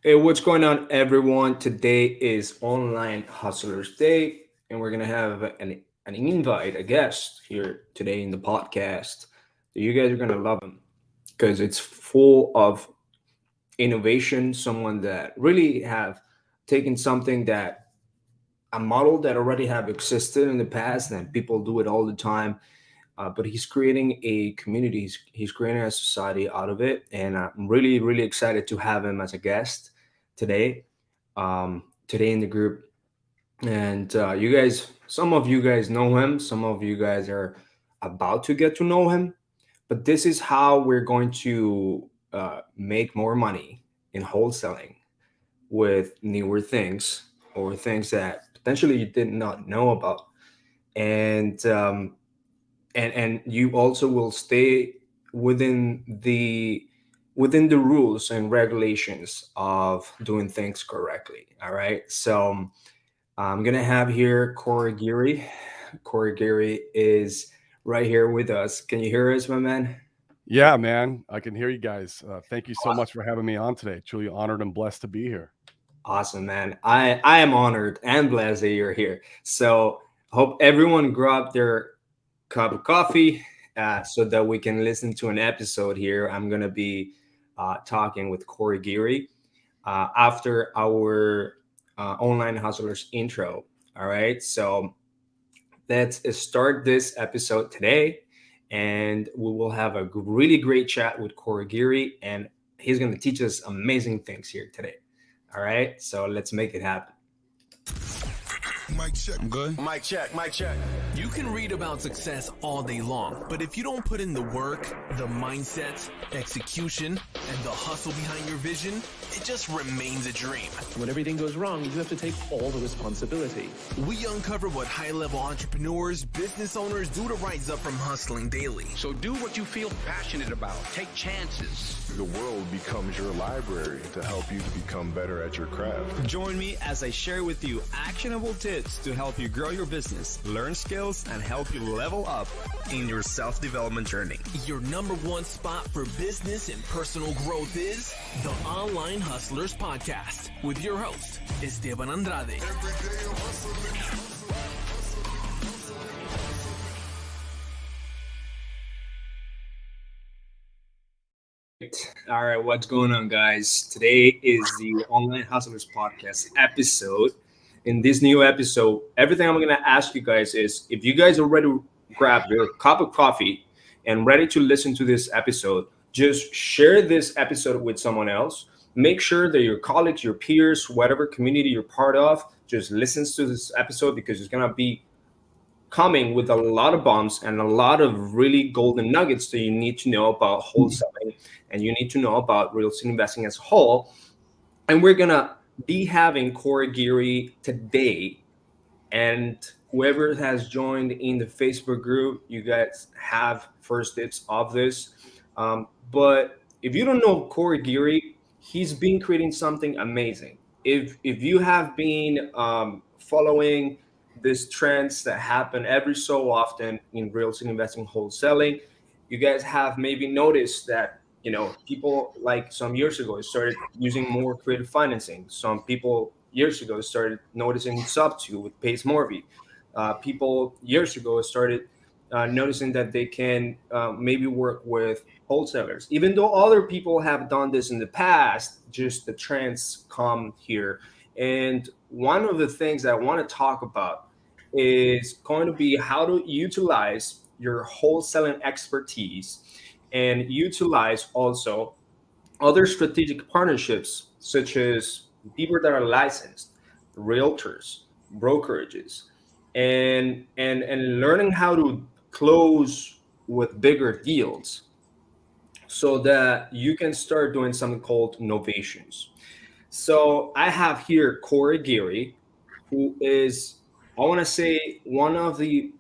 Hey, what's going on, everyone? Today is Online Hustlers Day, and we're gonna have an invite, a guest here today in the podcast. You guys are gonna love him because it's full of innovation. Someone that really have taken something that a model that already have existed in the past, and people do it all the time. But he's creating a community. He's creating a society out of it, and I'm really, really excited to have him as a guest today. Today in the group, and you guys, some of you guys know him. Some of you guys are about to get to know him. But this is how we're going to make more money in wholesaling with newer things or things that potentially you did not know about, and and you also will stay within the within the rules and regulations of doing things correctly. All right, so I'm gonna have here Corey Geary. Corey Geary is right here with us. Can you hear us, my man? Yeah, man, I can hear you guys. Thank you so Awesome. much for having me on today. Truly honored and blessed to be here. Awesome, man. I am honored and blessed that you're here. So hope everyone grab their cup of coffee so that we can listen to an episode here. I'm gonna be talking with Corey Geary after our online hustlers intro. All right, so let's start this episode today, and we will have a really great chat with Corey Geary, and he's gonna teach us amazing things here today. All right, so let's make it happen. Mic check. I'm good. Mic check, mic check. You can read about success all day long, but if you don't put in the work, the mindset, execution, and the hustle behind your vision, it just remains a dream. When everything goes wrong, you have to take all the responsibility. We uncover what high-level entrepreneurs, business owners do to rise up from hustling daily. So do what you feel passionate about. Take chances. The world becomes your library to help you to become better at your craft. Join me as I share with you actionable tips to help you grow your business, learn skills, and help you level up in your self-development journey. Your number one spot for business and personal growth is the Online Hustlers Podcast with your host, Esteban Andrade. All right, what's going on, guys? Today is the Online Hustlers Podcast episode. In this new episode, everything I'm going to ask you guys is if you guys already grabbed your cup of coffee and ready to listen to this episode, just share this episode with someone else. Make sure that your colleagues, your peers, whatever community you're part of, just listens to this episode because it's going to be coming with a lot of bombs and a lot of really golden nuggets that you need to know about wholesaling and you need to know about real estate investing as a whole. And we're gonna be having Corey Geary today, and whoever has joined in the Facebook group, you guys have first dibs of this. But if you don't know Corey Geary, he's been creating something amazing. If you have been following these trends that happen every so often in real estate investing wholesaling, you guys have maybe noticed that people like some years ago started using more creative financing. Some people years ago started noticing sub-2 with Pace Morby. People years ago started noticing that they can maybe work with wholesalers. Even though other people have done this in the past, just the trends come here. And one of the things that I want to talk about is going to be how to utilize your wholesaling expertise and utilize also other strategic partnerships, such as people that are licensed, realtors, brokerages, and learning how to close with bigger deals so that you can start doing something called novations. So I have here Corey Geary, who is, I want to say, one of the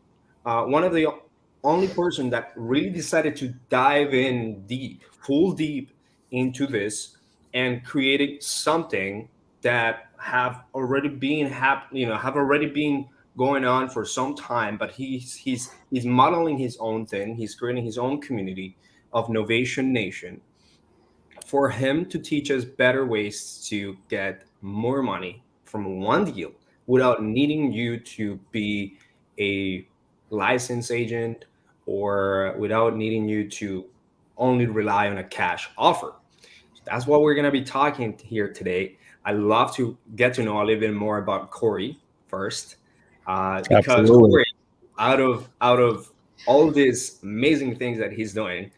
only person that really decided to dive in deep, full deep into this, and created something that have already been going on for some time. But he's modeling his own thing. He's creating his own community of Novation Nation for him to teach us better ways to get more money from one deal without needing you to be a licensed agent or without needing you to only rely on a cash offer. That's what we're going to be talking here today. I love to get to know a little bit more about Corey first, because Absolutely. Corey, out of all these amazing things that he's doing,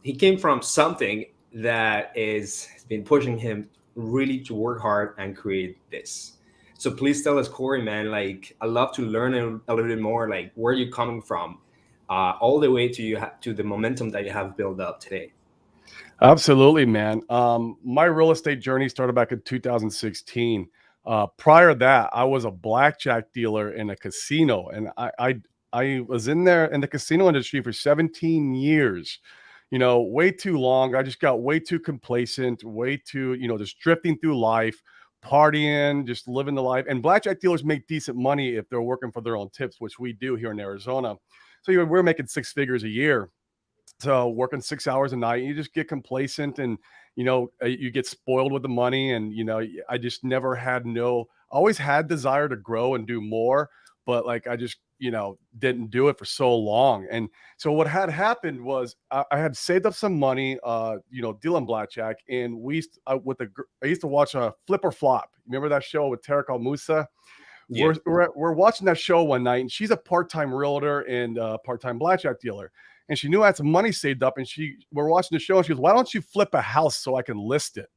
he came from something that is has been pushing him really to work hard and create this. So please tell us, Corey, man. Like, I love to learn a little bit more. Like, where you coming from, all the way to to the momentum that you have built up today. Absolutely, man. My real estate journey started back in 2016. Prior to that, I was a blackjack dealer in a casino, and I was in there in the casino industry for 17 years. Way too long. I just got way too complacent, way too, just drifting through life, partying, just living the life. And blackjack dealers make decent money if they're working for their own tips, which we do here in Arizona. So we're making six figures a year. So working 6 hours a night, you just get complacent, and you get spoiled with the money. And I just never had always had desire to grow and do more, but like I just didn't do it for so long. And so what had happened was I had saved up some money, dealing blackjack, and I used to watch a Flip or Flop. Remember that show with Tarek Al Musa? Yeah. We're watching that show one night, and she's a part-time realtor and part-time blackjack dealer. And she knew I had some money saved up, and we're watching the show, and she goes, "Why don't you flip a house so I can list it?"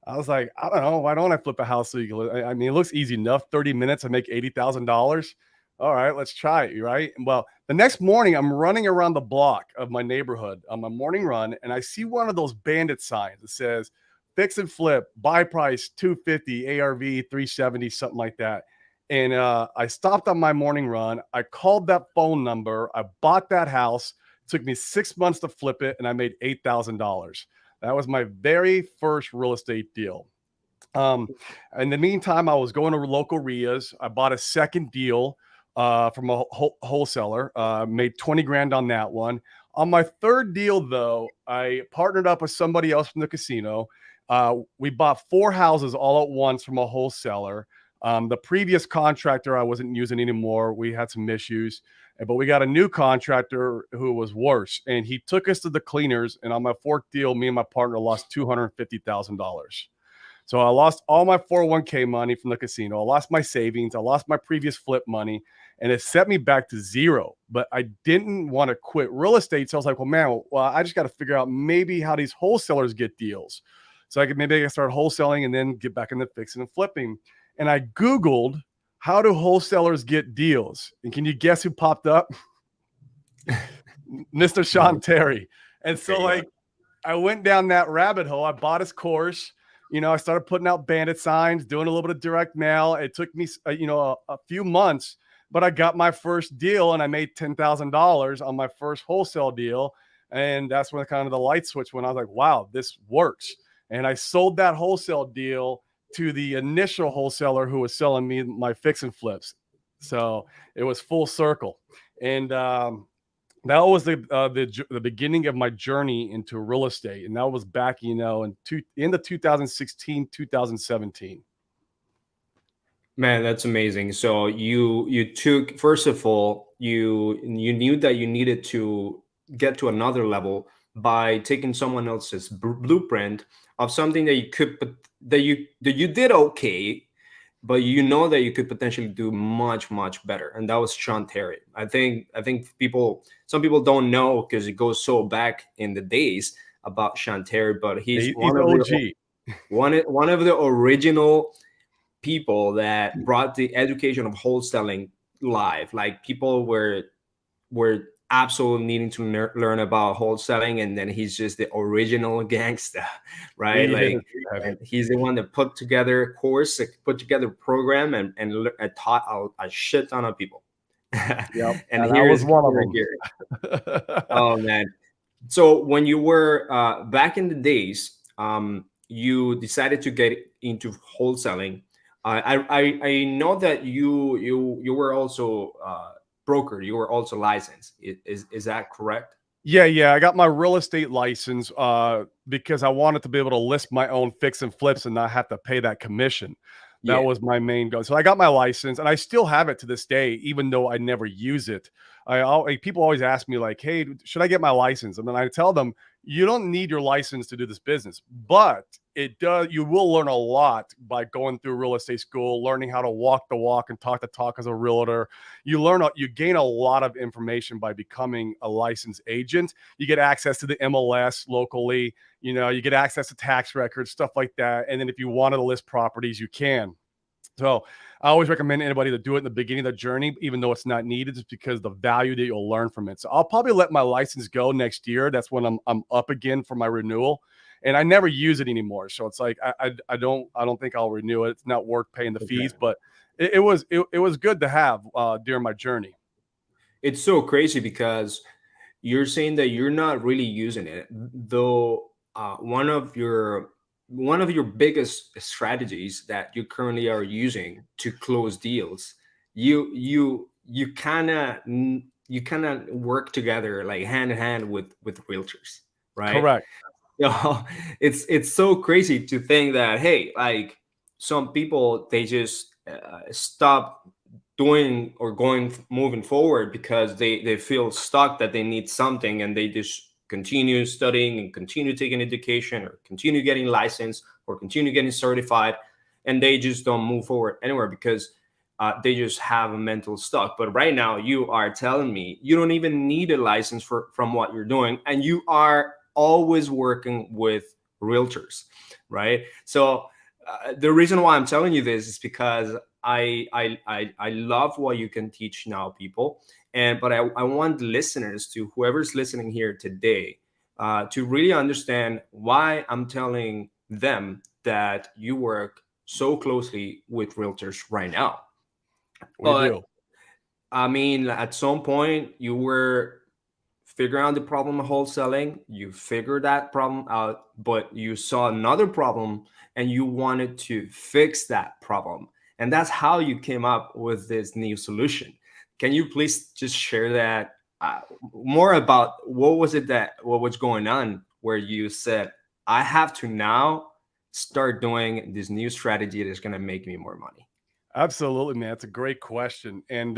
I was like, "I don't know. Why don't I flip a house so you can?" I mean, it looks easy enough. 30 minutes, I make $80,000. All right, let's try it. Right. Well, the next morning, I'm running around the block of my neighborhood on my morning run, and I see one of those bandit signs that says "Fix and Flip, buy price 250, ARV 370," something like that. And I stopped on my morning run. I called that phone number. I bought that house. It took me 6 months to flip it, and I made $8,000. That was my very first real estate deal. In the meantime, I was going to local RIAs. I bought a second deal from a wholesaler, made 20 grand on that one. On my third deal, though, I partnered up with somebody else from the casino. We bought 4 houses all at once from a wholesaler. The previous contractor I wasn't using anymore. We had some issues, but we got a new contractor who was worse, and he took us to the cleaners. And on my fourth deal, me and my partner lost $250,000. So I lost all my 401k money from the casino. I lost my savings. I lost my previous flip money, and it set me back to zero. But I didn't want to quit real estate. So I was like, I just got to figure out maybe how these wholesalers get deals. So I can start wholesaling and then get back into fixing and flipping. And I Googled, how do wholesalers get deals? And can you guess who popped up? Mr. Sean Terry. And so I went down that rabbit hole. I bought his course. I started putting out bandit signs, doing a little bit of direct mail. It took me, a few months, but I got my first deal, and I made $10,000 on my first wholesale deal. And that's when kind of the light switch went. I was like, wow, this works. And I sold that wholesale deal to the initial wholesaler who was selling me my fix and flips. So it was full circle. And that was the beginning of my journey into real estate. And that was back, in the 2016, 2017. Man, that's amazing. So you took, first of all, you knew that you needed to get to another level by taking someone else's blueprint of something that you did okay, but that you could potentially do much, much better. And that was Sean Terry. I think some people don't know because it goes so back in the days about Sean Terry, but he's one of OG. one of the original people that brought the education of wholesaling live. Like, people were absolutely needing to learn about wholesaling, and then he's just the original gangster, right? And he's the one that put together a course, put together a program, and taught a shit ton of people. Yep. and I was one of them. Oh man. So when you were back in the days, you decided to get into wholesaling. I know that you were also broker. You were also licensed. Is that correct? Yeah. I got my real estate license because I wanted to be able to list my own fix and flips and not have to pay that commission. That Yeah. was my main goal. So I got my license, and I still have it to this day, even though I never use it. People always ask me like, "Hey, should I get my license?" And then I tell them, "You don't need your license to do this business, but it does. You will learn a lot by going through real estate school, learning how to walk the walk and talk the talk as a realtor. You gain a lot of information by becoming a licensed agent. You get access to the MLS locally. You get access to tax records, stuff like that. And then if you wanted to list properties, you can. So I always recommend anybody to do it in the beginning of the journey, even though it's not needed, just because the value that you'll learn from it. So I'll probably let my license go next year. That's when I'm up again for my renewal, and I never use it anymore. So it's like I don't think I'll renew it. It's not worth paying the fees, but it was good to have during my journey. It's so crazy because you're saying that you're not really using it, though. One of your biggest strategies that you currently are using to close deals, you kind of work together like hand in hand with realtors, right? Correct. It's so crazy to think that, hey, like, some people, they just stop doing or moving forward because they feel stuck, that they need something, and they just continue studying and continue taking education or continue getting licensed or continue getting certified, and they just don't move forward anywhere because they just have a mental stuck. But right now you are telling me you don't even need a license from what you're doing, and you are always working with realtors, right? So the reason why I'm telling you this is because I love what you can teach now, people. But I want listeners, to whoever's listening here today, to really understand why I'm telling them that you work so closely with realtors right now. We But do. I mean, at some point you were figuring out the problem of wholesaling, you figured that problem out, but you saw another problem and you wanted to fix that problem. And that's how you came up with this new solution. Can you please just share that, more about what was going on, where you said, I have to now start doing this new strategy that's going to make me more money? Absolutely, man. It's a great question. And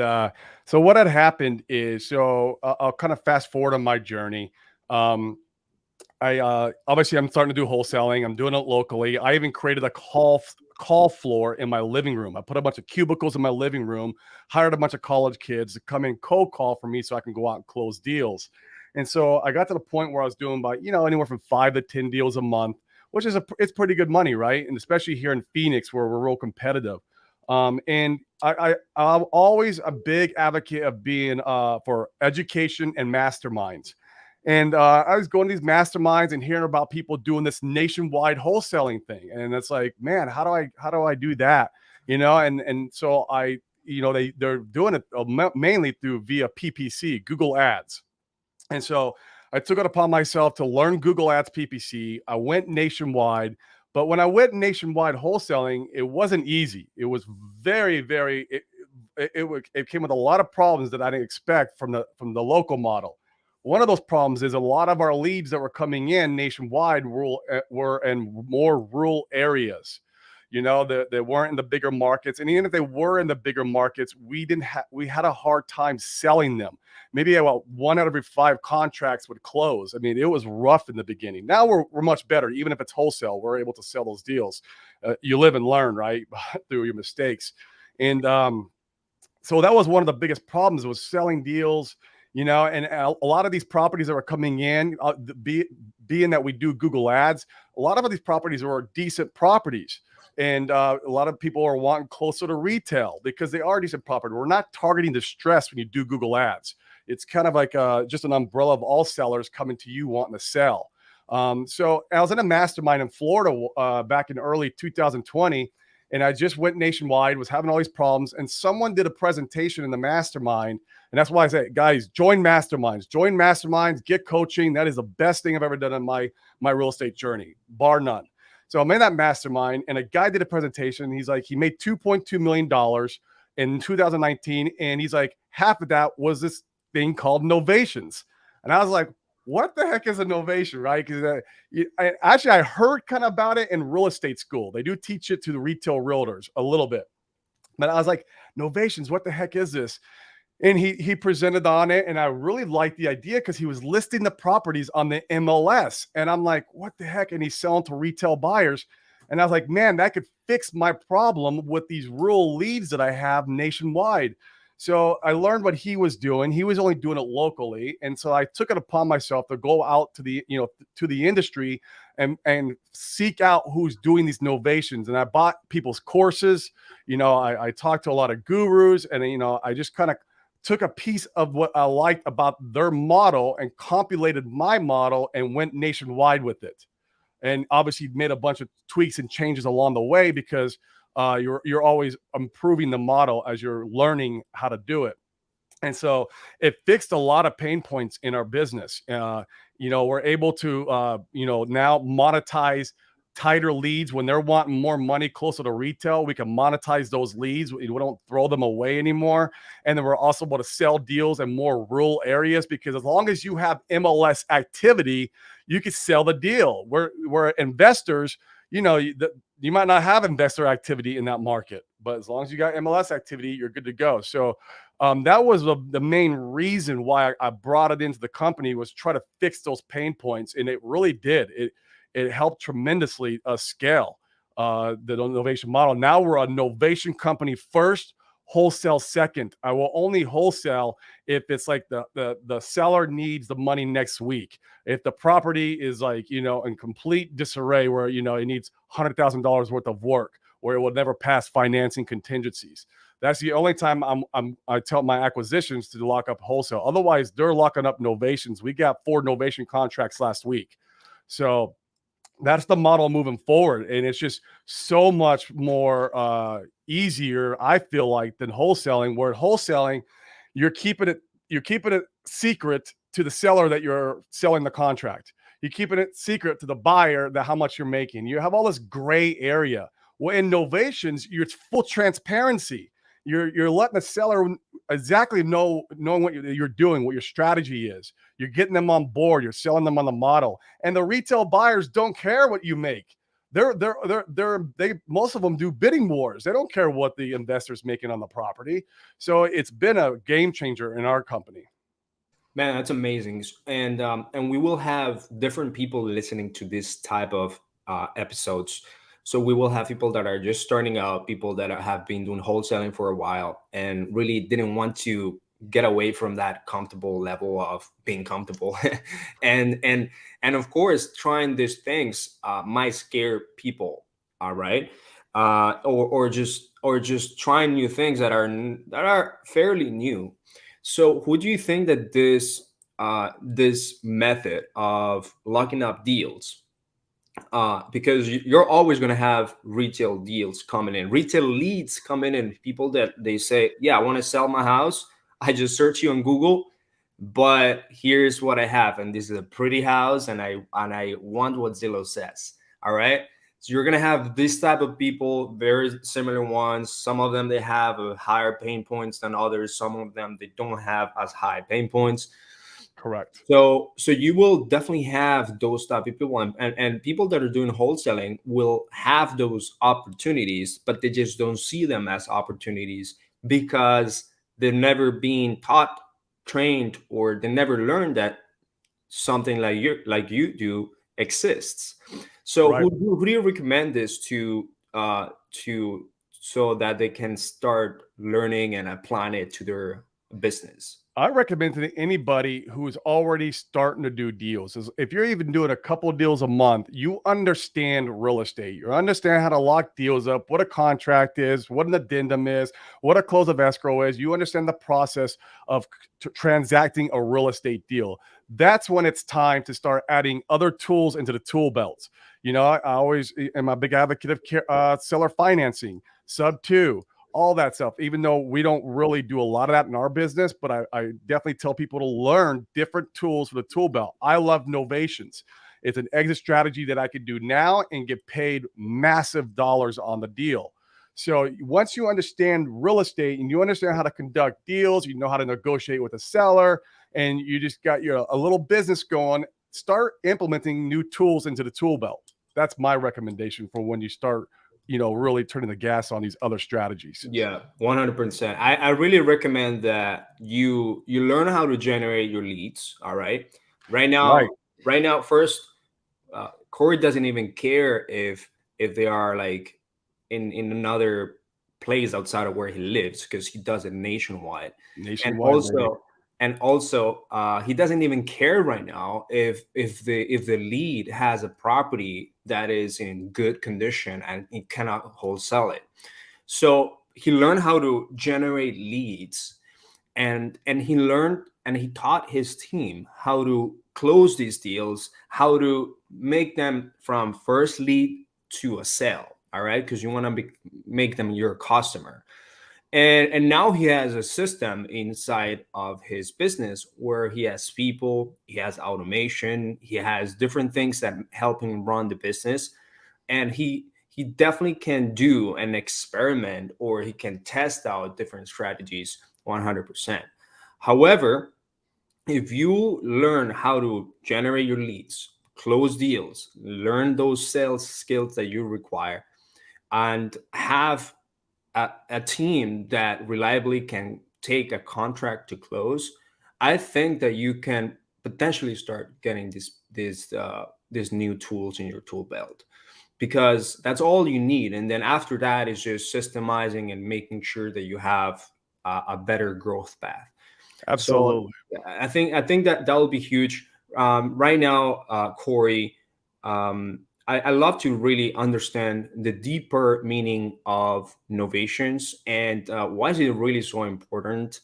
so what had happened is, I'll kind of fast forward on my journey. I obviously I'm starting to do wholesaling. I'm doing it locally. I even created a call floor in my living room. I put a bunch of cubicles in my living room, hired a bunch of college kids to come in cold call for me so I can go out and close deals. And so I got to the point where I was doing about, anywhere from 5 to 10 deals a month, which is it's pretty good money, right? And especially here in Phoenix, where we're real competitive. And I'm always a big advocate of being for education and masterminds. And I was going to these masterminds and hearing about people doing this nationwide wholesaling thing, and it's like, man, how do I do that? And so they're doing it mainly via PPC, Google Ads. And so I took it upon myself to learn Google Ads PPC. I went nationwide, but when I went nationwide wholesaling, it wasn't easy. It was very, very. It came with a lot of problems that I didn't expect from the local model. One of those problems is a lot of our leads that were coming in nationwide were in more rural areas. They weren't in the bigger markets, and even if they were in the bigger markets, we had a hard time selling them. Maybe about 1 out of every 5 contracts would close. I mean, it was rough in the beginning. Now we're much better. Even if it's wholesale, we're able to sell those deals. You live and learn, right, through your mistakes. And so that was one of the biggest problems, was selling deals. And a lot of these properties that were coming in, being that we do Google Ads, a lot of these properties are decent properties. And a lot of people are wanting closer to retail because they are decent property. We're not targeting the stress when you do Google Ads. It's kind of like just an umbrella of all sellers coming to you wanting to sell. So I was in a mastermind in Florida back in early 2020, and I just went nationwide, was having all these problems, and someone did a presentation in the mastermind. And that's why I say, guys, join masterminds, get coaching. That is the best thing I've ever done in my real estate journey, bar none. So I'm in that mastermind, and a guy did a presentation. He's like, he made $2.2 million in 2019. And he's like, half of that was this thing called novations. And I was like, what the heck is a novation, right? Because actually, I heard kind of about it in real estate school. They do teach it to the retail realtors a little bit. But I was like, novations, what the heck is this? And he presented on it, and I really liked the idea because he was listing the properties on the MLS. And I'm like, what the heck? And he's selling to retail buyers. And I was like, man, that could fix my problem with these rural leads that I have nationwide. So I learned what he was doing. He was only doing it locally. And so I took it upon myself to go out to the, to the industry and seek out who's doing these novations. And I bought people's courses. I talked to a lot of gurus, and, I just kind of took a piece of what I liked about their model and compiled my model and went nationwide with it. And obviously made a bunch of tweaks and changes along the way because you're always improving the model as you're learning how to do it. And so it fixed a lot of pain points in our business. We're able to, now monetize tighter leads when they're wanting more money closer to retail. We can monetize those leads. We don't throw them away anymore. And then we're also able to sell deals in more rural areas, because as long as you have MLS activity, you can sell the deal. We're investors, you might not have investor activity in that market, but as long as you got MLS activity, you're good to go. So that was the main reason why I brought it into the company, was try to fix those pain points. And it really did. It helped tremendously scale the novation model. Now we're a novation company first, wholesale second. I will only wholesale if it's like the seller needs the money next week. If the property is like, in complete disarray, where, it needs $100,000 worth of work, where it will never pass financing contingencies. That's the only time I tell my acquisitions to lock up wholesale. Otherwise, they're locking up novations. We got 4 novation contracts last week. So that's the model moving forward. And it's just so much more easier, I feel like, than wholesaling, where wholesaling, you're keeping it secret to the seller that you're selling the contract. You're keeping it secret to the buyer that how much you're making. You have all this gray area. Well, in novations, it's full transparency. You're letting the seller exactly knowing what you're doing, what your strategy is. You're getting them on board. You're selling them on the model, and the retail buyers don't care what you make. They most of them do bidding wars. They don't care what the investor's making on the property. So it's been a game changer in our company. Man, that's amazing. And we will have different people listening to this type of episodes. So we will have people that are just starting out, people that have been doing wholesaling for a while and really didn't want to get away from that comfortable level of being comfortable. and of course, trying these things might scare people. All right. Or just trying new things that are fairly new. So who do you think that this method of locking up deals, because you're always going to have retail deals coming in, retail leads coming in, people that they say, yeah, I want to sell my house. I just search you on Google, but here's what I have. And this is a pretty house. And I want what Zillow says. All right. So you're going to have this type of people, very similar ones. Some of them, they have a higher pain points than others. Some of them, they don't have as high pain points. Correct. So you will definitely have those type of people, and people that are doing wholesaling will have those opportunities, but they just don't see them as opportunities because they've never been taught, trained, or they never learned that something like you do exists. So Right. who do you recommend this to so that they can start learning and applying it to their business? I recommend to anybody who is already starting to do deals. If you're even doing a couple of deals a month, you understand real estate. You understand how to lock deals up, what a contract is, what an addendum is, what a close of escrow is. You understand the process of transacting a real estate deal. That's when it's time to start adding other tools into the tool belts. I always am a big advocate of seller financing, sub 2. All that stuff, even though we don't really do a lot of that in our business, but I definitely tell people to learn different tools for the tool belt. I love novations. It's an exit strategy that I could do now and get paid massive dollars on the deal. So once you understand real estate and you understand how to conduct deals, you know how to negotiate with a seller and you just got your a little business going, start implementing new tools into the tool belt. That's my recommendation for when you start, really turning the gas on these other strategies. Yeah, 100%. I really recommend that you learn how to generate your leads. All right. Right now, Right. first, Corey doesn't even care if they are like in another place outside of where he lives, because he does it nationwide. And Nationwide, baby. also he doesn't even care right now if the lead has a property that is in good condition and he cannot wholesale it. So he learned how to generate leads, and he learned and he taught his team how to close these deals, how to make them from first lead to a sale. All right, because you want to make them your customer. And now he has a system inside of his business where he has people, he has automation, he has different things that help him run the business. And he definitely can do an experiment, or he can test out different strategies 100%. However, if you learn how to generate your leads, close deals, learn those sales skills that you require, and have a team that reliably can take a contract to close, I think that you can potentially start getting these new tools in your tool belt, because that's all you need. And then after that is just systemizing and making sure that you have a better growth path. Absolutely. So I think that will be huge. Right now, Corey, I love to really understand the deeper meaning of novations, and why is it really so important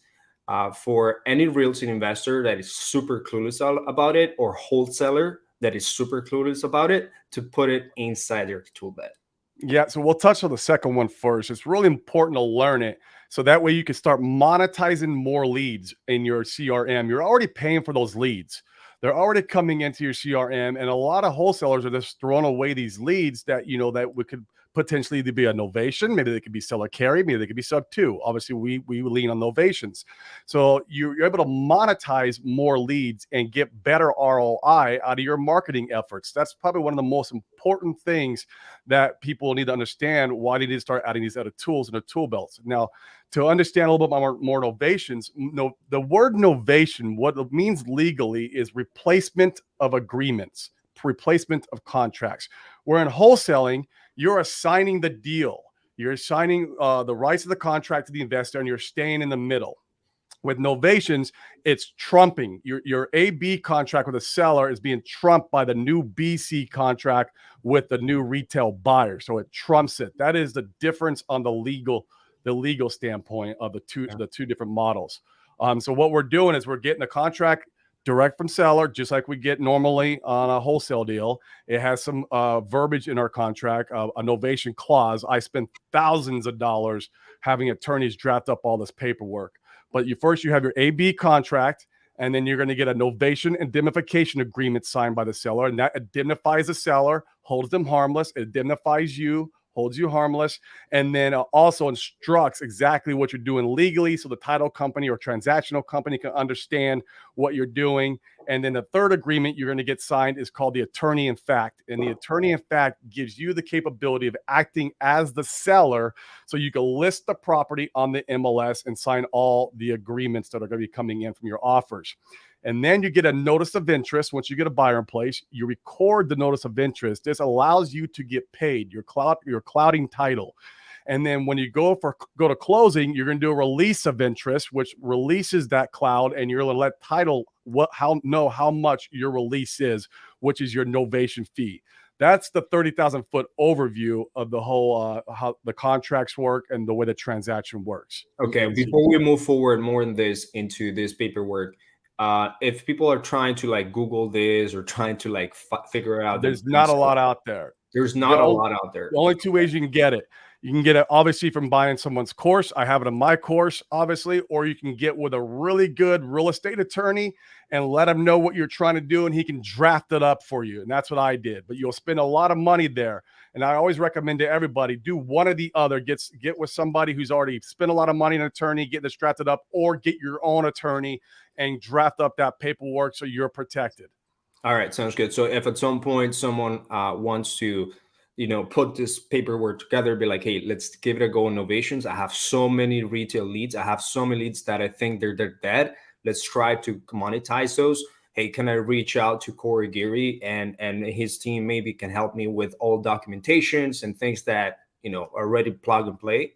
for any real estate investor that is super clueless about it, or wholesaler that is super clueless about it, to put it inside their tool belt. Yeah, so we'll touch on the second one first. It's really important to learn it, so that way you can start monetizing more leads in your CRM. You're already paying for those leads. They're already coming into your CRM, and a lot of wholesalers are just throwing away these leads that, that we could potentially either be a novation, maybe they could be seller carry, maybe they could be sub two. Obviously, we lean on novations. So you're able to monetize more leads and get better ROI out of your marketing efforts. That's probably one of the most important things that people need to understand, why they need to start adding these other tools in the tool belts. Now, to understand a little bit more novations, the word novation, what it means legally is replacement of agreements, replacement of contracts. Where in wholesaling, you're assigning the deal. You're assigning the rights of the contract to the investor, and you're staying in the middle. With novations, it's trumping. Your AB contract with a seller is being trumped by the new BC contract with the new retail buyer. So it trumps it. That is the difference on the legal standpoint of the two different models. So what we're doing is we're getting a contract direct from seller, just like we get normally on a wholesale deal. It has some verbiage in our contract, a novation clause. I spend thousands of dollars having attorneys draft up all this paperwork. But you have your AB contract, and then you're going to get a novation indemnification agreement signed by the seller, and that indemnifies the seller, holds them harmless, indemnifies you, holds you harmless, and then also instructs exactly what you're doing legally, so the title company or transactional company can understand what you're doing. And then the third agreement you're going to get signed is called the attorney in fact. And the attorney in fact gives you the capability of acting as the seller, so you can list the property on the MLS and sign all the agreements that are going to be coming in from your offers. And then you get a notice of interest. Once you get a buyer in place, you record the notice of interest. This allows you to get paid. Your clouding title. And then when you go to closing, you're going to do a release of interest, which releases that cloud, and you're going to let title know how much your release is, which is your novation fee. That's the 30,000 foot overview of the whole how the contracts work and the way the transaction works. Okay, before we move forward more into this paperwork, if people are trying to like Google this or trying to like figure out, there's not a lot out there. There's not a lot out there. The only two ways you can get it. You can get it obviously from buying someone's course. I have it in my course, obviously, or you can get with a really good real estate attorney and let him know what you're trying to do, and he can draft it up for you. And that's what I did. But you'll spend a lot of money there. And I always recommend to everybody, do one or the other. Get with somebody who's already spent a lot of money on an attorney, get this drafted up, or get your own attorney and draft up that paperwork so you're protected. All right, sounds good. So if at some point someone wants to, put this paperwork together, be like, hey, let's give it a go on Novations. I have so many retail leads. I have so many leads that I think they're dead. Let's try to monetize those. Hey, can I reach out to Corey Geary and his team maybe can help me with all documentations and things that, are ready plug and play?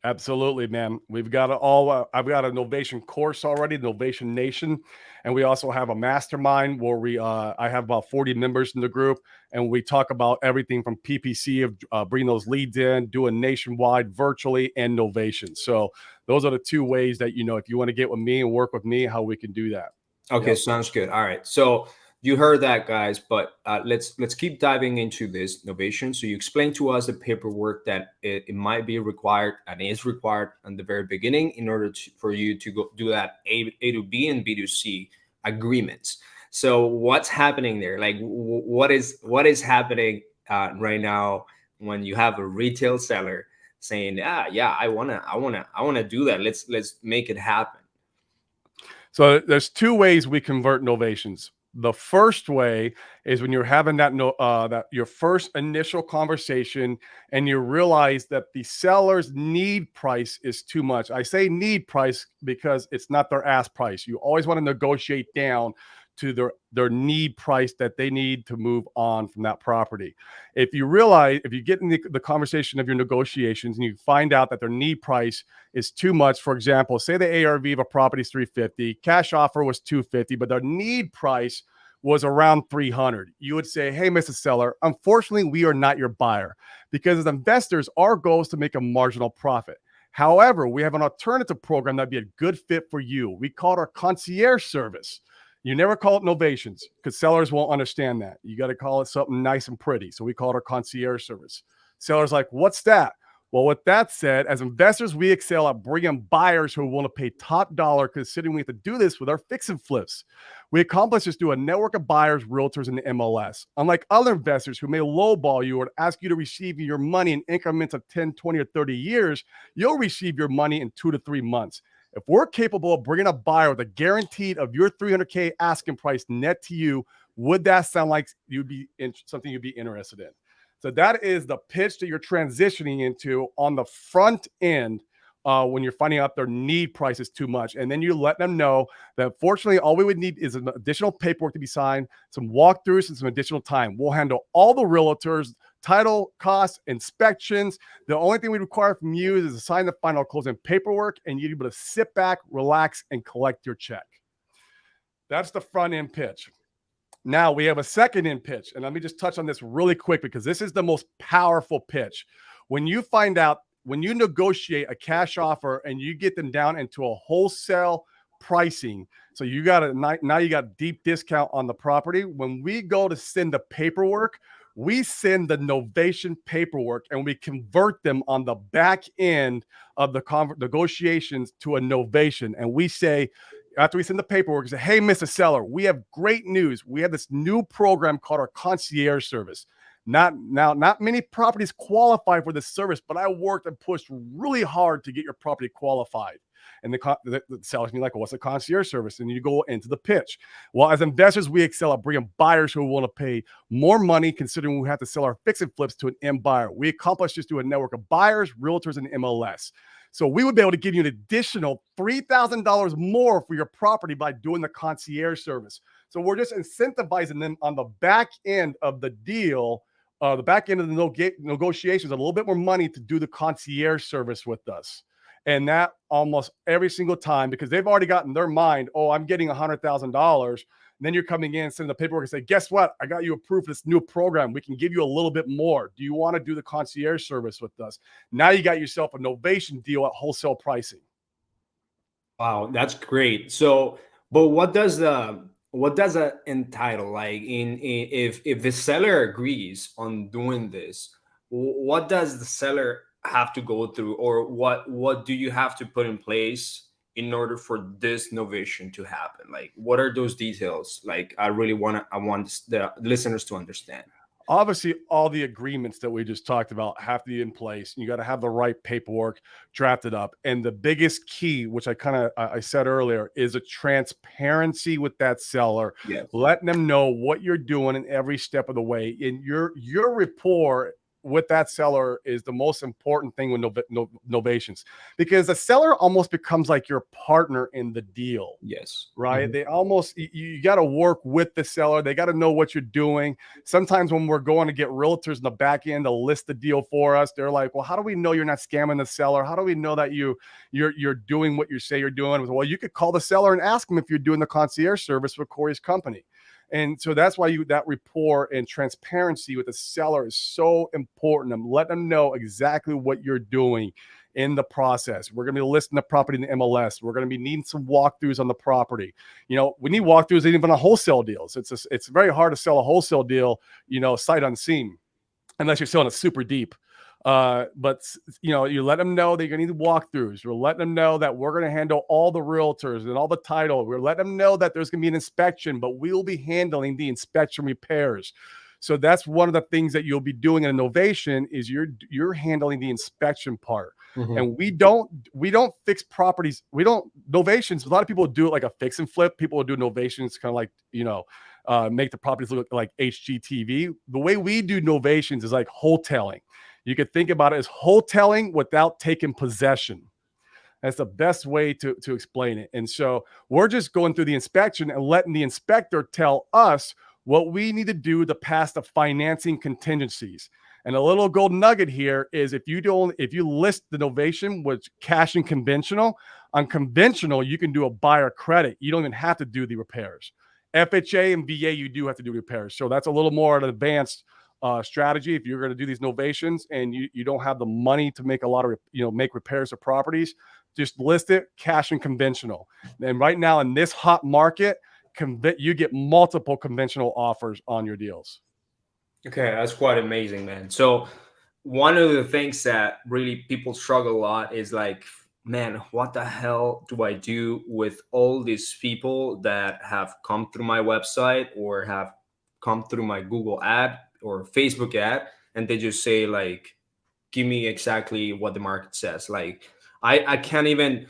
Absolutely, man. We've got I've got a Novation course already, Novation Nation, and we also have a mastermind where I have about 40 members in the group, and we talk about everything from PPC of bringing those leads in, doing nationwide, virtually, and Novation. So those are the two ways that if you want to get with me and work with me, how we can do that. Okay, sounds good. All right, so you heard that, guys, but let's keep diving into this Novation. So you explained to us the paperwork that it might be required and is required in the very beginning in order for you to go do that A to B and B to C agreements. So what's happening there? Like what is happening right now when you have a retail seller saying, yeah, I wanna do that. Let's make it happen. So there's two ways we convert Novations. The first way is when you're having that your first initial conversation and you realize that the seller's need price is too much. I say need price because it's not their ask price. You always want to negotiate down to their need price that they need to move on from that property. If you get in the conversation of your negotiations and you find out that their need price is too much, for example, say the ARV of a property is 350, cash offer was 250, but their need price was around 300. You would say, hey, Mr. Seller, unfortunately, we are not your buyer because as investors, our goal is to make a marginal profit. However, we have an alternative program that'd be a good fit for you. We call it our concierge service. You never call it Novations because sellers won't understand that. You got to call it something nice and pretty. So we call it our concierge service. Sellers like, what's that? Well, with that said, as investors, we excel at bringing buyers who want to pay top dollar, considering we have to do this with our fix and flips. We accomplish this through a network of buyers, realtors, and the MLS. Unlike other investors who may lowball you or ask you to receive your money in increments of 10, 20, or 30 years, you'll receive your money in 2 to 3 months. If we're capable of bringing a buyer with a guaranteed of your $300K asking price net to you, would that sound like something you'd be interested in? So that is the pitch that you're transitioning into on the front end when you're finding out their need price is too much. And then you let them know that fortunately, all we would need is an additional paperwork to be signed, some walkthroughs, and some additional time. We'll handle all the realtors, title costs, inspections. The only thing we require from you is to sign the final closing paperwork and you're able to sit back, relax, and collect your check. That's the front end pitch. Now we have a second end pitch. And let me just touch on this really quick because this is the most powerful pitch. When you negotiate a cash offer and you get them down into a wholesale pricing, so you got deep discount on the property. When we go to send the paperwork, we send the Novation paperwork and we convert them on the back end of the negotiations to a Novation. And we say, after we send the paperwork, we say, hey, Mr. Seller, we have great news. We have this new program called our concierge service. Not many properties qualify for this service, but I worked and pushed really hard to get your property qualified. And the seller's like, well, what's a concierge service? And you go into the pitch. Well, as investors, we excel at bringing buyers who want to pay more money, considering we have to sell our fix and flips to an end buyer. We accomplish this through a network of buyers, realtors, and MLS. So we would be able to give you an additional $3,000 more for your property by doing the concierge service. So we're just incentivizing them on the back end of the deal, the back end of the negotiations, a little bit more money to do the concierge service with us. And that almost every single time, because they've already gotten their mind, oh, I'm getting $100,000. And then you're coming in, sending the paperwork and say, guess what? I got you approved for this new program. We can give you a little bit more. Do you want to do the concierge service with us? Now you got yourself a Novation deal at wholesale pricing. Wow, that's great. So, but what does that entitle? Like if the seller agrees on doing this, what does the seller have to go through, or what do you have to put in place in order for this Novation to happen? Like, what are those details? Like, I want the listeners to understand. obviously all the agreements that we just talked about have to be in place. You got to have the right paperwork drafted up. And the biggest key, which I said earlier, is a transparency with that seller. Yes. Letting them know what you're doing in every step of the way. And your rapport with that seller is the most important thing with novations, because the seller almost becomes like your partner in the deal. Yes. Right. Mm-hmm. They almost, you got to work with the seller. They got to know what you're doing. Sometimes when we're going to get realtors in the back end to list the deal for us, they're like, well, how do we know you're not scamming the seller? How do we know that you're doing what you say you're doing? Well, you could call the seller and ask them if you're doing the concierge service for Corey's company. And so that's why that rapport and transparency with the seller is so important. And let them know exactly what you're doing in the process. We're going to be listing the property in the MLS. We're going to be needing some walkthroughs on the property. You know, we need walkthroughs even on wholesale deals. It's very hard to sell a wholesale deal, you know, sight unseen, unless you're selling it super deep. But you know, you let them know that you're gonna need walkthroughs. We're letting them know that we're gonna handle all the realtors and all the title. We're letting them know that there's gonna be an inspection, but we'll be handling the inspection repairs. So that's one of the things that you'll be doing in a novation is you're handling the inspection part. Mm-hmm. And we don't fix properties. We don't novations. A lot of people do it like a fix and flip. People will do novations kind of like, you know, make the properties look like HGTV. The way we do novations is like wholesaling. You could think about it as wholesaling without taking possession. That's the best way to explain it. And so we're just going through the inspection and letting the inspector tell us what we need to do to pass the financing contingencies. And a little gold nugget here is if you list the novation with cash and conventional, on conventional, you can do a buyer credit. You don't even have to do the repairs. FHA and VA, you do have to do repairs. So that's a little more an advanced strategy. If you're going to do these novations and you don't have the money to make a lot of, make repairs to properties, just list it cash and conventional. And right now in this hot market, you get multiple conventional offers on your deals. Okay, that's quite amazing, man. So one of the things that really people struggle a lot is like, man, what the hell do I do with all these people that have come through my website or have come through my Google ad or Facebook ad, and they just say like, give me exactly what the market says. Like, I can't even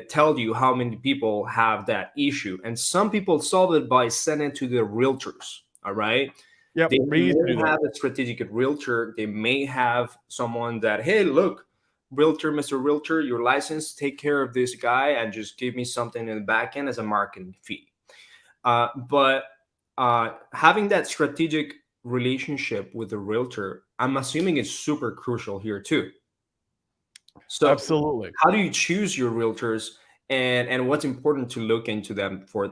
tell you how many people have that issue. And some people solve it by sending it to their realtors. All right. Yep. They may have a strategic realtor. They may have someone that, hey, look, realtor, Mr. Realtor, your license, take care of this guy and just give me something in the back end as a marketing fee. But having that strategic relationship with the realtor, I'm assuming it's super crucial here too. So absolutely. How do you choose your realtors and what's important to look into them for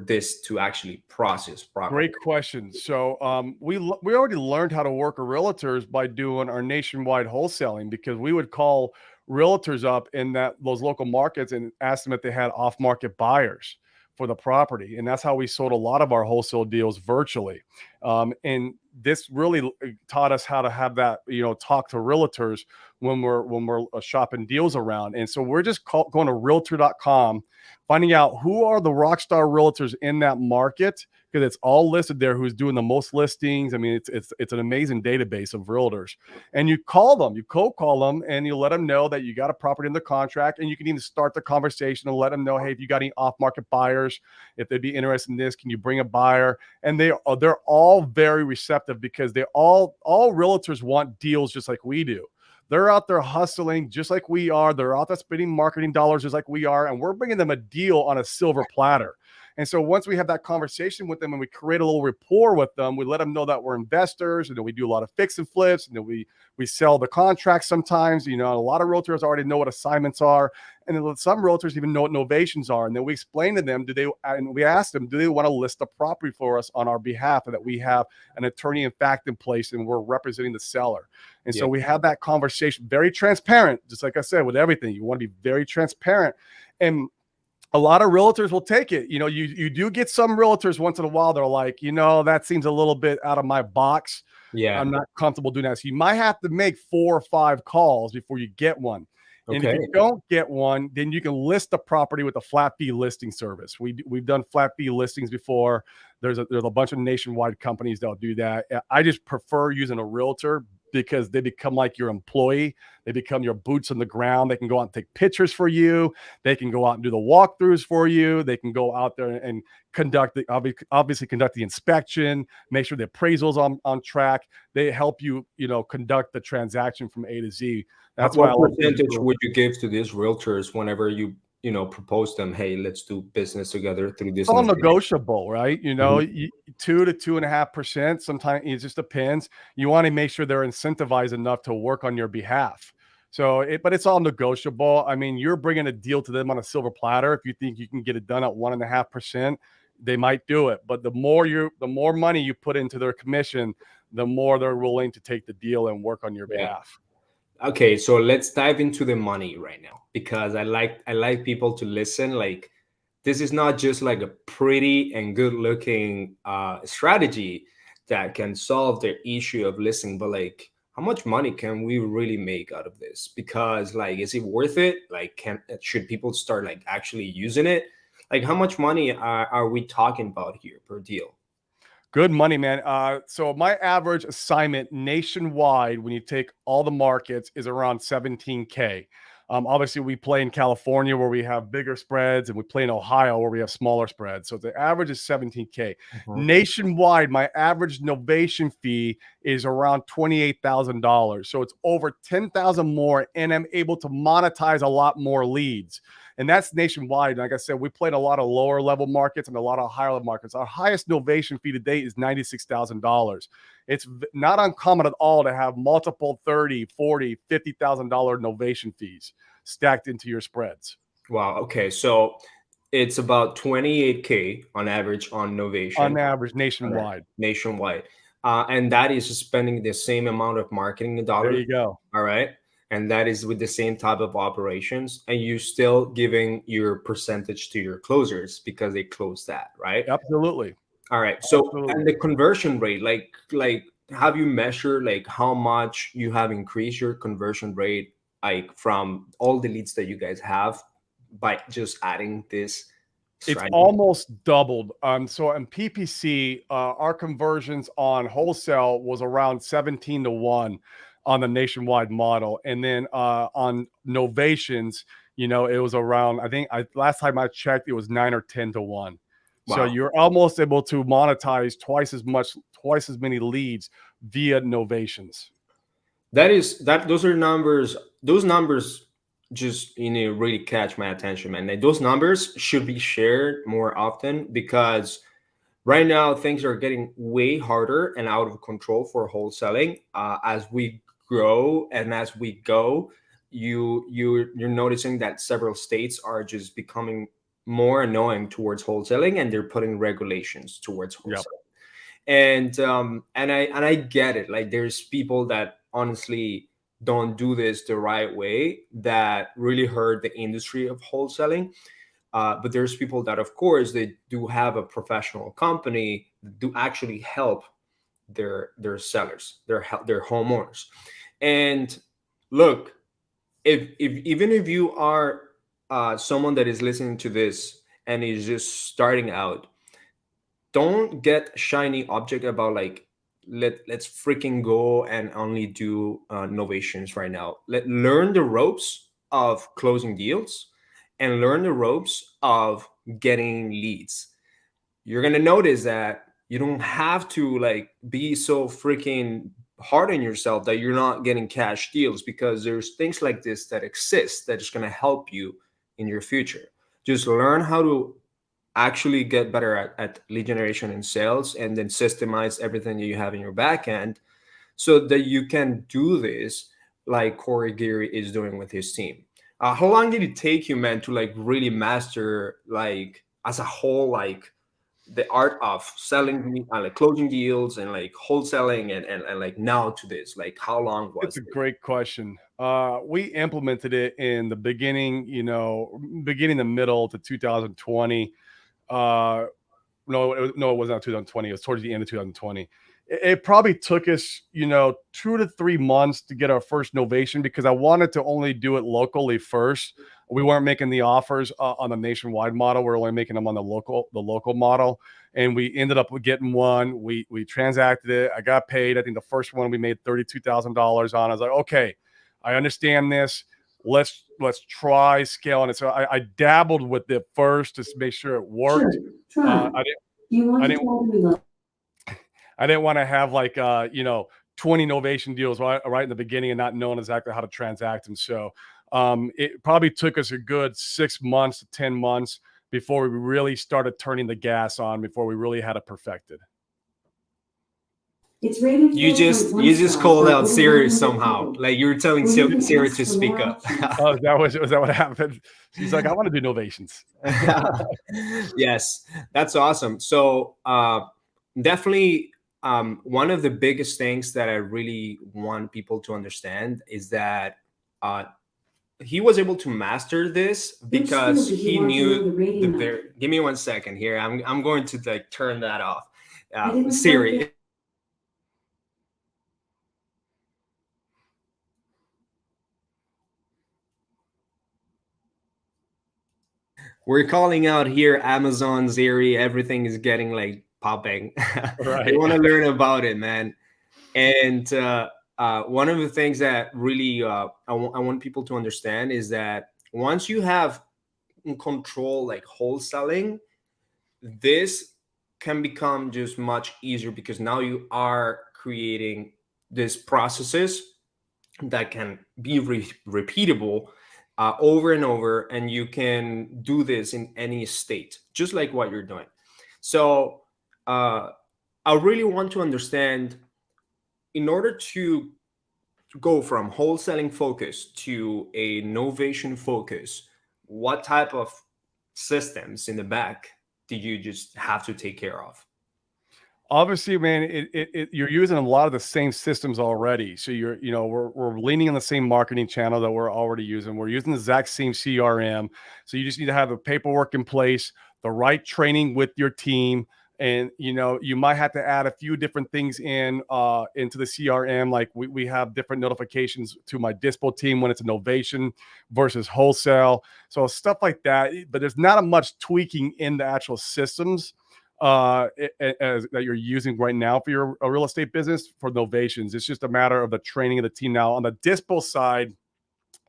this to actually process properly? Great question. So we already learned how to work with realtors by doing our nationwide wholesaling, because we would call realtors up in those local markets and ask them if they had off-market buyers for the property. And that's how we sold a lot of our wholesale deals virtually. And this really taught us how to have that, talk to realtors when we're shopping deals around. And so we're just going to realtor.com, finding out who are the rockstar realtors in that market, because it's all listed there who's doing the most listings. I mean, it's an amazing database of realtors. And you call them, you cold call them, and you let them know that you got a property in the contract, and you can even start the conversation and let them know, hey, if you got any off-market buyers, if they'd be interested in this, can you bring a buyer? And they're all very receptive, because all realtors want deals just like we do. They're out there hustling just like we are. They're out there spending marketing dollars just like we are. And we're bringing them a deal on a silver platter. And so once we have that conversation with them and we create a little rapport with them, we let them know that we're investors, and then we do a lot of fix and flips, and then we sell the contracts sometimes. A lot of realtors already know what assignments are. And then some realtors even know what novations are. And then we explain to them, we ask them, do they want to list the property for us on our behalf, and that we have an attorney in fact in place and we're representing the seller. And so we have that conversation, very transparent, just like I said, with everything. You want to be very transparent. And a lot of realtors will take it. You do get some realtors once in a while. They're like, that seems a little bit out of my box. Yeah, I'm not comfortable doing that. So you might have to make 4 or 5 calls before you get one. And if Okay. you don't get one, then you can list the property with a flat fee listing service. We've done flat fee listings before. There's a bunch of nationwide companies that'll do that. I just prefer using a realtor because they become like your employee. They become your boots on the ground. They can go out and take pictures for you. They can go out and do the walkthroughs for you. They can go out there and obviously conduct the inspection, make sure the appraisal's on track. They help you, conduct the transaction from A to Z. That's why I What love percentage would you give to these realtors whenever you propose them? Hey, let's do business together through this. it's all negotiable, right? Mhm. 2 to 2.5%. Sometimes it just depends. You want to make sure they're incentivized enough to work on your behalf. But it's all negotiable. I mean, you're bringing a deal to them on a silver platter. If you think you can get it done at 1.5%, they might do it. But the more money you put into their commission, the more they're willing to take the deal and work on your Yeah. behalf. Okay, so let's dive into the money right now because I like people to listen. Like, this is not just like a pretty and good looking strategy that can solve the issue of listening, but like, how much money can we really make out of this? Because like, is it worth it? Like, should people start like actually using it? Like, how much money are we talking about here per deal? Good money, man. So my average assignment nationwide, when you take all the markets, is around 17K. Obviously, we play in California where we have bigger spreads, and we play in Ohio where we have smaller spreads. So the average is 17K. Mhm. Nationwide, my average novation fee is around $28,000. So it's over 10,000 more, and I'm able to monetize a lot more leads. And that's nationwide. Like I said, we played a lot of lower level markets and a lot of higher level markets. Our highest novation fee to date is $96,000. It's not uncommon at all to have multiple $30,000, $40,000, $50,000 novation fees stacked into your spreads. Wow. Okay, so it's about 28K on average on On Novation. average, All right. nationwide. Nationwide. And that is spending the same amount of marketing There dollars. you go. All right. And that is with the same type of operations. And you still giving your percentage to your closers because they close that, right? Absolutely. All right. So, and Absolutely. the conversion rate, like have you measured like how much you have increased your conversion rate, like from all the leads that you guys have by just adding this It's strategy? almost doubled. So in PPC, our conversions on wholesale was around 17 to 1 on the nationwide model. And then on novations, it was around, last time I checked, it was 9 or 10 to 1. So Wow. you're almost able to monetize twice as many leads via novations. Those are numbers. Those numbers just really catch my attention, man. And those numbers should be shared more often because right now things are getting way harder and out of control for wholesaling. As we grow and as we go, you're noticing that several states are just becoming more annoying towards wholesaling, and they're putting regulations towards Yep. wholesaling. And I get it. Like, there's people that honestly don't do this the right way that really hurt the industry of wholesaling. But there's people that, of course, they do have a professional company that do actually help their sellers, their homeowners. And look, if even if you are someone that is listening to this and is just starting out, don't get shiny object about like let's freaking go and only do novations right now. Learn the ropes of closing deals and learn the ropes of getting leads. You're gonna notice that you don't have to like be so freaking hard on yourself that you're not getting cash deals, because there's things like this that exist that is gonna help you in your future. Just learn how to actually get better at lead generation and sales, and then systemize everything that you have in your back end so that you can do this like Corey Geary is doing with his team. How long did it take you, man, to like really master like as a whole, like the art of selling, like closing deals and like wholesaling and like now to this? Like, how long was It's a it? great question. We implemented it in the beginning, the middle to 2020. it wasn't out 2020. It was towards the end of 2020. It probably took us, 2 to 3 months to get our first novation because I wanted to only do it locally first. We weren't making the offers on the nationwide model. We're only making them on the local model. And we ended up getting one. We transacted it. I got paid. I think the first one we made $32,000 on. I was like, okay, I understand this. Let's try scaling it. So I dabbled with it first to make sure it worked. Sure. I didn't want to have 20 novation deals right in the beginning and not knowing exactly how to transact them. So it probably took us a good 6 months to 10 months before we really started turning the gas on, before we really had it perfected. It's rated. You just called out Siri somehow, like you were telling Siri to speak up. Oh, was that what happened? She's like, I want to do novations. Yes, that's awesome. So definitely one of the biggest things that I really want people to understand is that he was able to master this because he knew give me 1 second here. I'm going to turn that off. Siri. We're calling out here Amazon, Siri, everything is getting popping. Right. They want to learn about it, man. And one of the things that really I want people to understand is that once you have in control wholesaling, this can become just much easier because now you are creating these processes that can be repeatable over and over, and you can do this in any state, just like what you're doing. So I really want to understand, in order to go from wholesaling focus to a novation focus, what type of systems in the back did you just have to take care of? Obviously, man, you're using a lot of the same systems already. So we're leaning on the same marketing channel that we're already using. We're using the exact same CRM. So you just need to have the paperwork in place, the right training with your team. And, you might have to add a few different things into the CRM. Like we have different notifications to my dispo team when it's a novation versus wholesale. So stuff like that. But there's not much tweaking in the actual systems that you're using right now for your real estate business for novations. It's just a matter of the training of the team. Now on the dispo side,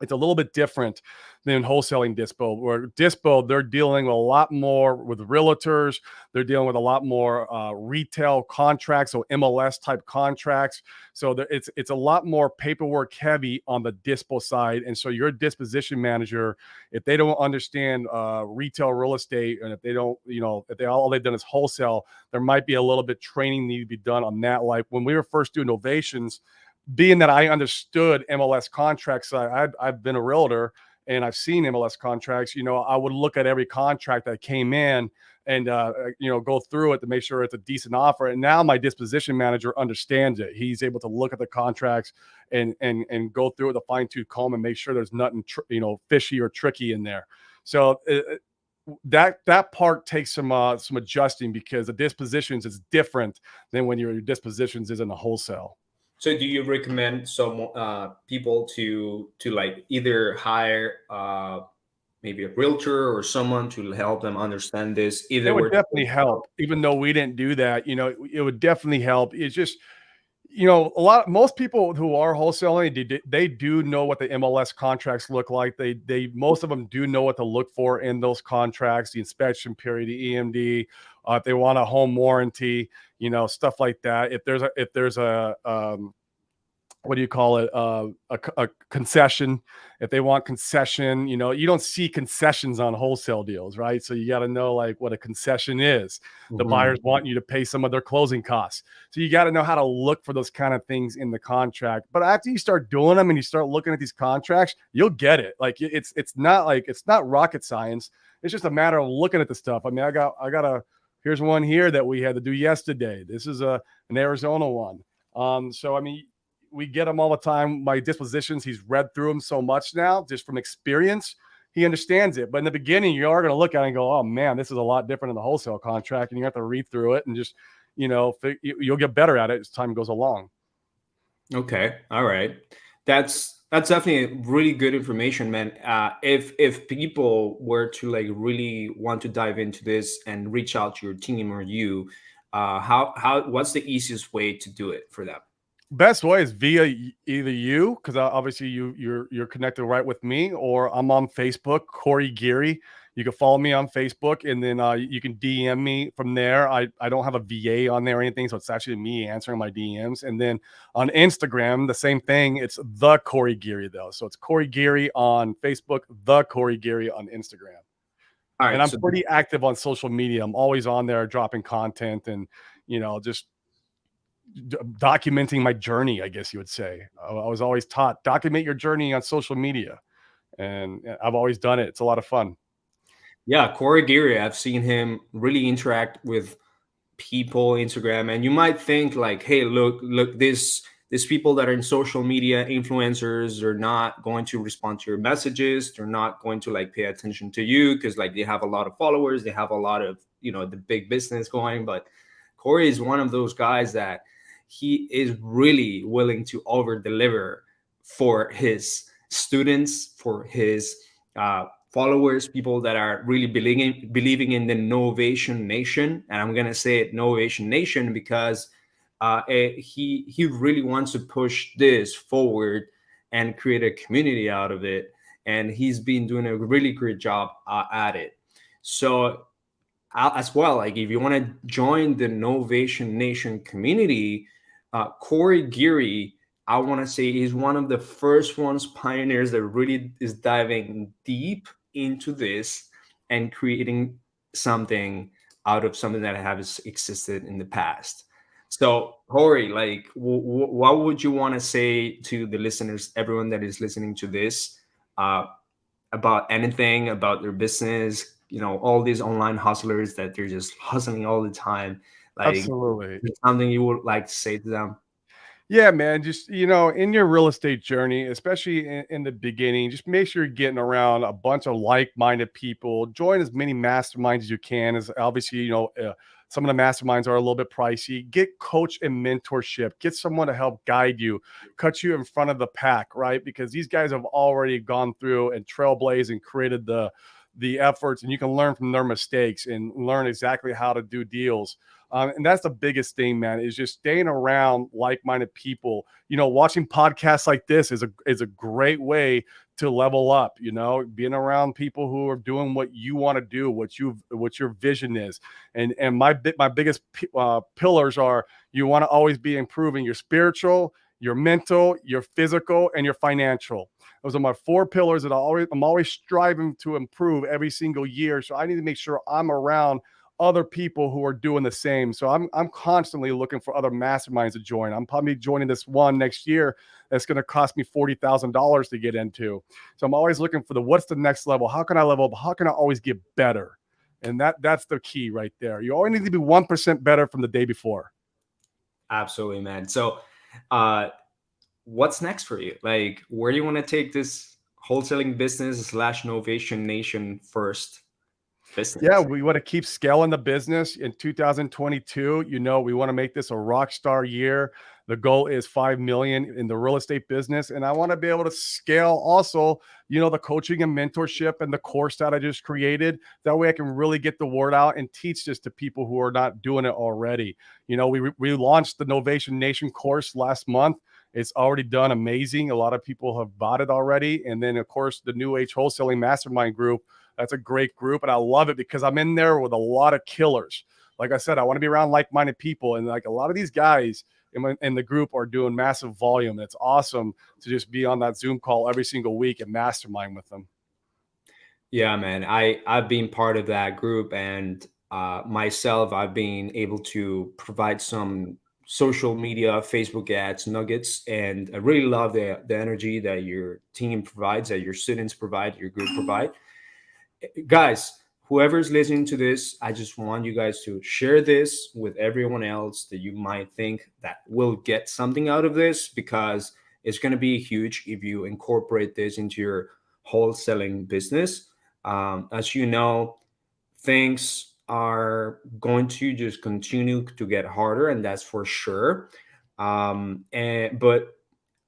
it's a little bit different than wholesaling dispo. Where dispo, they're dealing a lot more with realtors. They're dealing with a lot more retail contracts, so MLS type contracts. So it's a lot more paperwork heavy on the dispo side. And so your disposition manager, if they don't understand retail real estate, and if they don't, if all they've done is wholesale, there might be a little bit training need to be done on that. Like when we were first doing novations, being that I understood MLS contracts, I've been a realtor and I've seen MLS contracts, I would look at every contract that came in and, go through it to make sure it's a decent offer. And now my disposition manager understands it. He's able to look at the contracts and go through it with a fine tooth comb and make sure there's nothing, fishy or tricky in there. So that part takes some adjusting because the dispositions is different than when your dispositions is in the wholesale. So do you recommend some people to either hire maybe a realtor or someone to help them understand this? It would definitely help, even though we didn't do that. It would definitely help. It's just, most people who are wholesaling, they do know what the MLS contracts look like. Most of them do know what to look for in those contracts, the inspection period, the EMD, if they want a home warranty, stuff like that. If there's a what do you call it? A concession. If they want concession, you don't see concessions on wholesale deals, right? So you got to know what a concession is. Mm-hmm. The buyers want you to pay some of their closing costs. So you got to know how to look for those kind of things in the contract. But after you start doing them and you start looking at these contracts, you'll get it. It's not rocket science. It's just a matter of looking at the stuff. I mean, here's one here that we had to do yesterday. This is an Arizona one. So I mean, we get them all the time. My dispositions, he's read through them so much now, just from experience. he understands it. But in the beginning, you are going to look at it and go, oh man, this is a lot different in the wholesale contract. And you have to read through it and just, you'll get better at it as time goes along. Okay. All right. That's definitely really good information, man. If people were to like really want to dive into this and reach out to your team or you, what's the easiest way to do it for them? Best way is via either you, because obviously you're connected right with me, or I'm on Facebook, Corey Geary. You can follow me on Facebook, and then you can DM me from there. I don't have a VA on there or anything, so it's actually me answering my DMs. And then on Instagram, the same thing. It's the Corey Geary though, so it's Corey Geary on Facebook, the Corey Geary on Instagram. All right, and I'm pretty active on social media. I'm always on there dropping content and just documenting my journey, I guess you would say. I was always taught document your journey on social media, and I've always done it. It's a lot of fun. Yeah, Corey Geary, I've seen him really interact with people Instagram, and you might think like, hey, look, these people that are in social media, influencers, are not going to respond to your messages. They're not going to like pay attention to you because like they have a lot of followers, they have a lot of the big business going. But Corey is one of those guys that he is really willing to over deliver for his students, for his followers, people that are really believing in the Novation Nation. And I'm going to say it Novation Nation because he really wants to push this forward and create a community out of it. And he's been doing a really great job at it. So as well, like if you want to join the Novation Nation community, Corey Geary, I want to say he's one of the first pioneers that really is diving deep into this and creating something out of something that has existed in the past. So Corey, like what would you want to say to the listeners, everyone that is listening to this, about anything about their business, all these online hustlers that they're just hustling all the time? Like, absolutely. Something you would like to say to them? Yeah, man. Just, in your real estate journey, especially in the beginning, just make sure you're getting around a bunch of like-minded people. Join as many masterminds as you can. As obviously, some of the masterminds are a little bit pricey. Get coach and mentorship. Get someone to help guide you, cut you in front of the pack, right? Because these guys have already gone through and trailblazed and created the efforts, and you can learn from their mistakes and learn exactly how to do deals. And that's the biggest thing, man, is just staying around like-minded people. Watching podcasts like this is a great way to level up, being around people who are doing what you want to do, what your vision is. And my biggest pillars are, you want to always be improving your spiritual, your mental, your physical, and your financial. Those are my 4 pillars that I'm always striving to improve every single year. So I need to make sure I'm around other people who are doing the same. So I'm constantly looking for other masterminds to join. I'm probably joining this one next year that's going to cost me $40,000 to get into. So I'm always looking for what's the next level? How can I level up? How can I always get better? And that's the key right there. You always need to be 1% better from the day before. Absolutely, man. So what's next for you? Like, where do you want to take this wholesaling business / Novation Nation first business? Yeah, we want to keep scaling the business in 2022. We want to make this a rock star year. The goal is 5 million in the real estate business. And I want to be able to scale also, the coaching and mentorship and the course that I just created. That way I can really get the word out and teach this to people who are not doing it already. We launched the Novation Nation course last month. It's already done amazing. A lot of people have bought it already. And then, of course, the New Age Wholesaling Mastermind group. That's a great group. And I love it because I'm in there with a lot of killers. Like I said, I want to be around like-minded people. And like a lot of these guys in the group are doing massive volume. It's awesome to just be on that Zoom call every single week and mastermind with them. Yeah, man. I've been part of that group, and myself, I've been able to provide some social media, Facebook ads, nuggets, and I really love the energy that your team provides, that your students provide, your group provide. Guys, whoever's listening to this, I just want you guys to share this with everyone else that you might think that will get something out of this, because it's going to be huge if you incorporate this into your wholesaling business. As you know, things are going to just continue to get harder, and that's for sure. But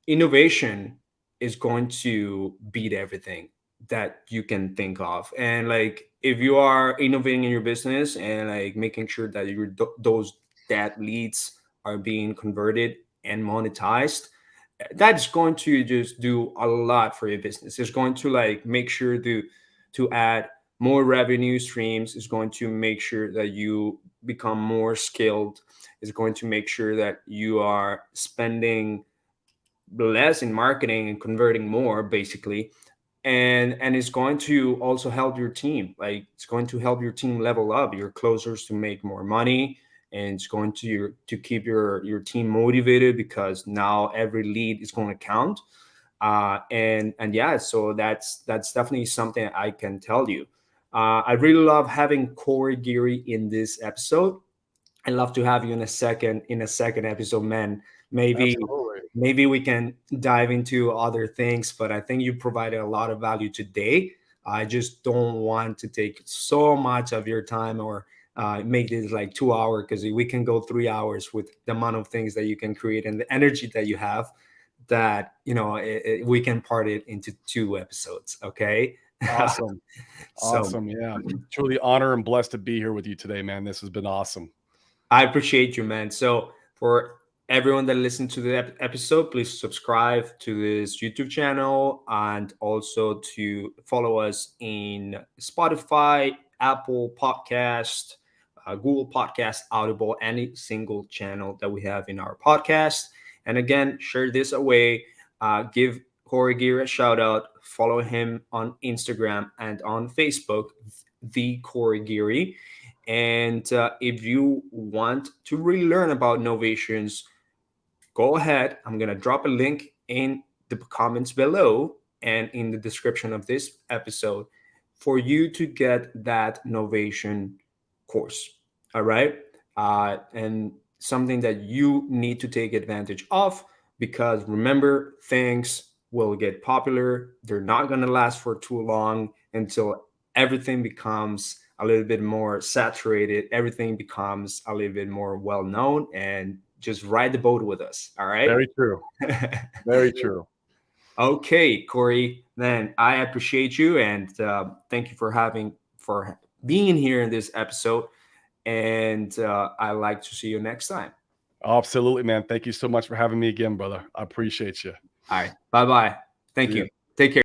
innovation is going to beat everything that you can think of. And like, if you are innovating in your business and like making sure that those that leads are being converted and monetized, that's going to just do a lot for your business. It's going to like make sure to add more revenue streams. It's going to make sure that you become more skilled. It's going to make sure that you are spending less in marketing and converting more, basically. And it's going to also help your team. Like, it's going to help your team level up, your closers to make more money, and it's going to keep your team motivated, because now every lead is going to count. And yeah, so that's definitely something I can tell you. I really love having Corey Geary in this episode. I'd love to have you in a second episode, man. Maybe Absolutely. maybe we can dive into other things, but I think you provided a lot of value today. I just don't want to take so much of your time, or make this like 2 hour, because we can go 3 hours with the amount of things that you can create and the energy that you have, that we can part it into 2 episodes. Okay. Awesome. So Awesome. Yeah. Truly honor and blessed to be here with you today, man. This has been awesome. I appreciate you, man. So for everyone that listened to the episode, please subscribe to this YouTube channel, and also to follow us in Spotify, Apple Podcast, Google Podcast, Audible, any single channel that we have in our podcast. And again, share this away. Give Corey Geary a shout out. Follow him on Instagram and on Facebook, the Corey Geary. And if you want to really learn about innovations, go ahead. I'm going to drop a link in the comments below and in the description of this episode for you to get that innovation course. All right. And something that you need to take advantage of, because remember, things will get popular. They're not going to last for too long until everything becomes a little bit more saturated, everything becomes a little bit more well known, and just ride the boat with us. All right. Very true. Very true. Okay, Corey, then I appreciate you, and thank you for being here in this episode. And I'd like to see you next time. Absolutely, man. Thank you so much for having me again, brother. I appreciate you. All right. Bye-bye. Thank See ya. you. Take care.